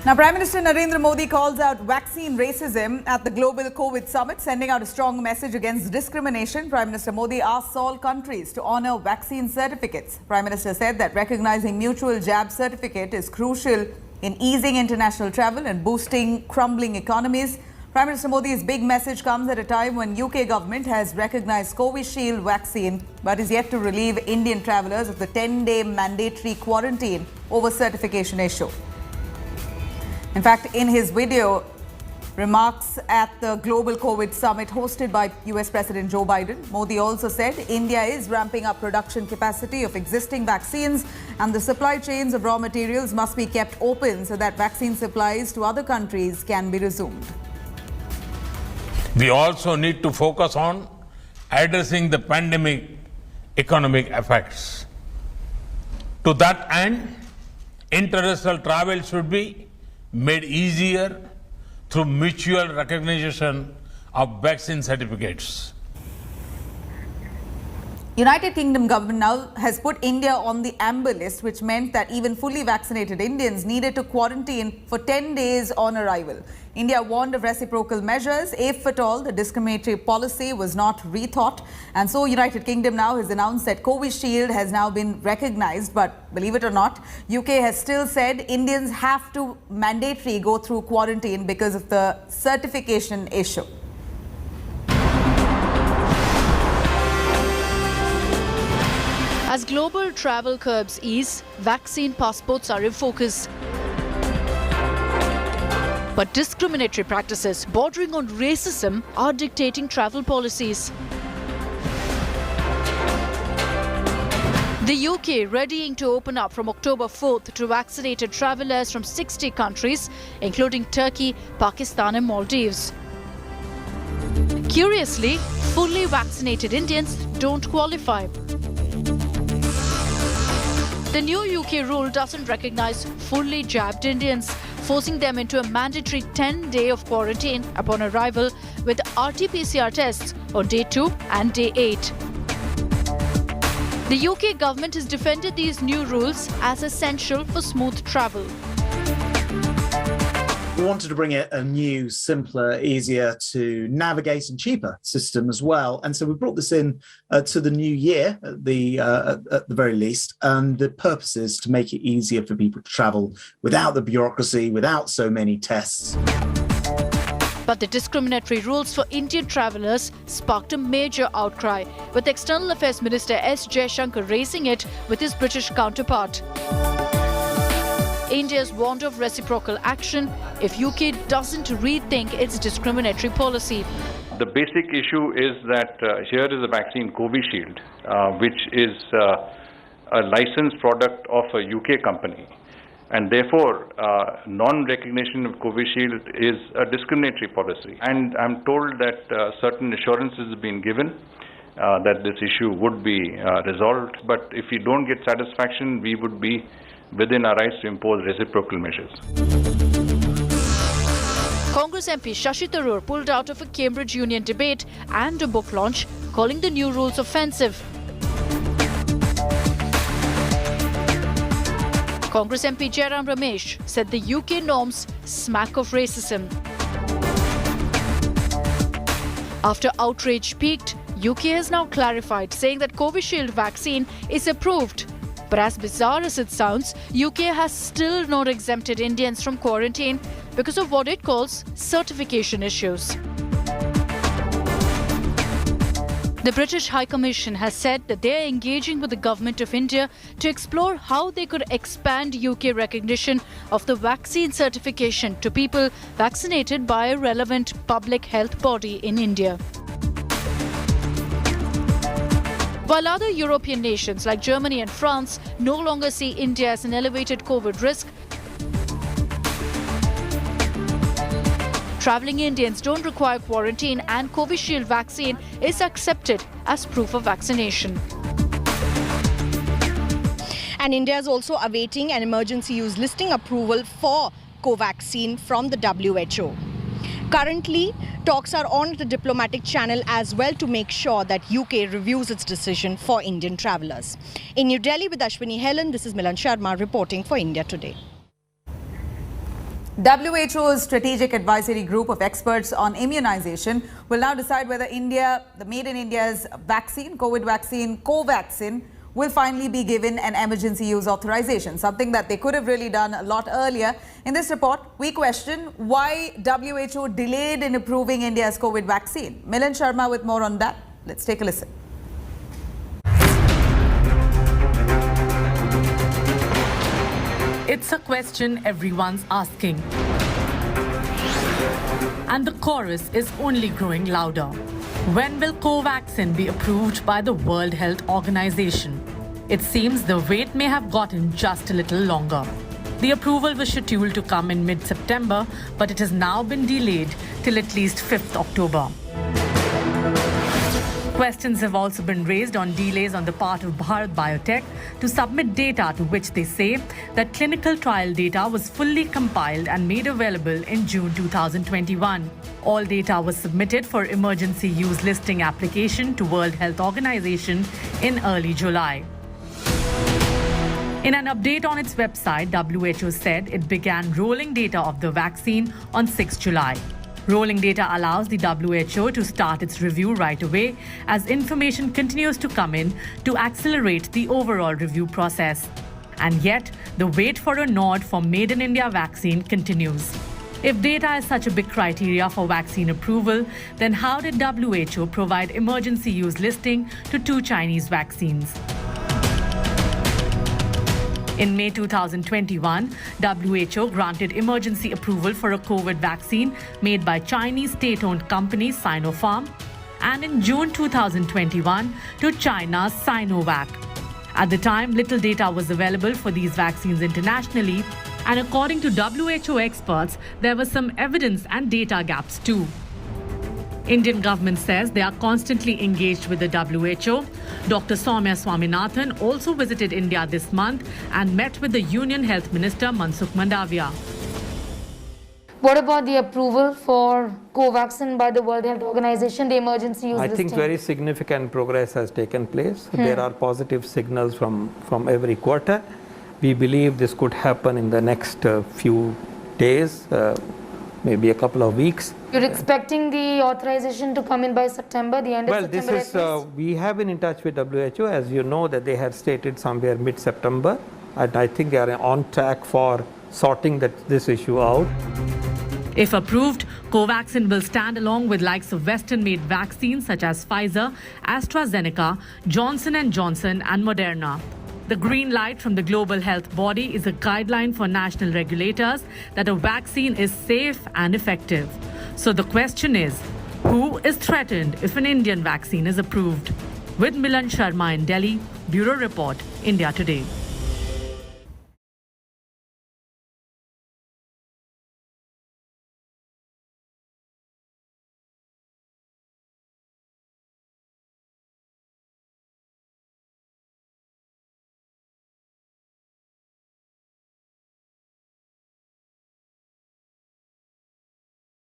Now, Prime Minister Narendra Modi calls out vaccine racism at the Global COVID Summit, sending out a strong message against discrimination. Prime Minister Modi asks all countries to honour vaccine certificates. Prime Minister said that recognising mutual jab certificate is crucial in easing international travel and boosting crumbling economies. Prime Minister Modi's big message comes at a time when UK government has recognised Covishield vaccine but is yet to relieve Indian travellers of the 10-day mandatory quarantine over certification issue. In fact, in his video remarks at the Global COVID Summit hosted by US President Joe Biden, Modi also said India is ramping up production capacity of existing vaccines and the supply chains of raw materials must be kept open so that vaccine supplies to other countries can be resumed. We also need to focus on addressing the pandemic economic effects. To that end, international travel should be made easier through mutual recognition of vaccine certificates. United Kingdom government now has put India on the amber list, which meant that even fully vaccinated Indians needed to quarantine for 10 days on arrival. India warned of reciprocal measures if at all the discriminatory policy was not rethought. And so United Kingdom now has announced that Covishield has now been recognized. But believe it or not, UK has still said Indians have to mandatorily go through quarantine because of the certification issue. As global travel curbs ease, vaccine passports are in focus. But discriminatory practices bordering on racism are dictating travel policies. The UK readying to open up from October 4th to vaccinated travellers from 60 countries, including Turkey, Pakistan and Maldives. Curiously, fully vaccinated Indians don't qualify. The new UK rule doesn't recognise fully jabbed Indians, forcing them into a mandatory 10-day of quarantine upon arrival with RT-PCR tests on day 2 and day 8. The UK government has defended these new rules as essential for smooth travel. We wanted to bring a new, simpler, easier to navigate and cheaper system as well. And so we brought this in to the new year at the very least. And the purpose is to make it easier for people to travel without the bureaucracy, without so many tests. But the discriminatory rules for Indian travellers sparked a major outcry, with External Affairs Minister S. Jaishankar raising it with his British counterpart. India has warned of reciprocal action if UK doesn't rethink its discriminatory policy. The basic issue is that here is a vaccine Covishield, which is a licensed product of a UK company. And therefore, non-recognition of Covishield is a discriminatory policy. And I'm told that certain assurances have been given that this issue would be resolved. But if we don't get satisfaction, we would be within our rights to impose reciprocal measures. Congress MP Shashi Tharoor pulled out of a Cambridge Union debate and a book launch, calling the new rules offensive. Congress MP Jairam Ramesh said the UK norms smack of racism. After outrage peaked, UK has now clarified, saying that Covishield vaccine is approved. But as bizarre as it sounds, UK has still not exempted Indians from quarantine because of what it calls certification issues. The British High Commission has said that they are engaging with the Government of India to explore how they could expand UK recognition of the vaccine certification to people vaccinated by a relevant public health body in India. While other European nations like Germany and France no longer see India as an elevated COVID risk, travelling Indians don't require quarantine and Covishield vaccine is accepted as proof of vaccination. And India is also awaiting an emergency use listing approval for Covaxin from the WHO. Currently, talks are on the diplomatic channel as well to make sure that UK reviews its decision for Indian travellers. In New Delhi with Ashwini Helen, this is Milan Sharma reporting for India Today. WHO's Strategic Advisory Group of Experts on Immunization will now decide whether the Made in India's vaccine, COVID vaccine, Covaxin, will finally be given an emergency use authorization, something that they could have really done a lot earlier. In this report, we question why WHO delayed in approving India's COVID vaccine. Milan Sharma with more on that. Let's take a listen. It's a question everyone's asking. And the chorus is only growing louder. When will Covaxin be approved by the World Health Organization? It seems the wait may have gotten just a little longer. The approval was scheduled to come in mid-September, but it has now been delayed till at least 5th October. Questions have also been raised on delays on the part of Bharat Biotech to submit data to which they say that clinical trial data was fully compiled and made available in June 2021. All data was submitted for emergency use listing application to World Health Organization in early July. In an update on its website, WHO said it began rolling data of the vaccine on 6 July. Rolling data allows the WHO to start its review right away as information continues to come in to accelerate the overall review process. And yet, the wait for a nod for Made in India vaccine continues. If data is such a big criteria for vaccine approval, then how did WHO provide emergency use listing to 2 Chinese vaccines? In May 2021, WHO granted emergency approval for a COVID vaccine made by Chinese state-owned company Sinopharm, and in June 2021 to China's Sinovac. At the time, little data was available for these vaccines internationally, and according to WHO experts, there were some evidence and data gaps too. Indian government says they are constantly engaged with the WHO. Dr. Soumya Swaminathan also visited India this month and met with the Union Health Minister Mansukh Mandavia. What about the approval for Covaxin by the World Health Organization, the emergency use I listing? think very significant progress has taken place. There are positive signals from every quarter. We believe this could happen in the next few days, maybe a couple of weeks. You're expecting the authorization to come in by September, the end of September? This is, we have been in touch with WHO, as you know, that they have stated somewhere mid-September, and I think they are on track for sorting this issue out. If approved, Covaxin will stand along with likes of Western-made vaccines such as Pfizer, AstraZeneca, Johnson & Johnson and Moderna. The green light from the global health body is a guideline for national regulators that a vaccine is safe and effective. So the question is, who is threatened if an Indian vaccine is approved? With Milan Sharma in Delhi, Bureau Report, India Today.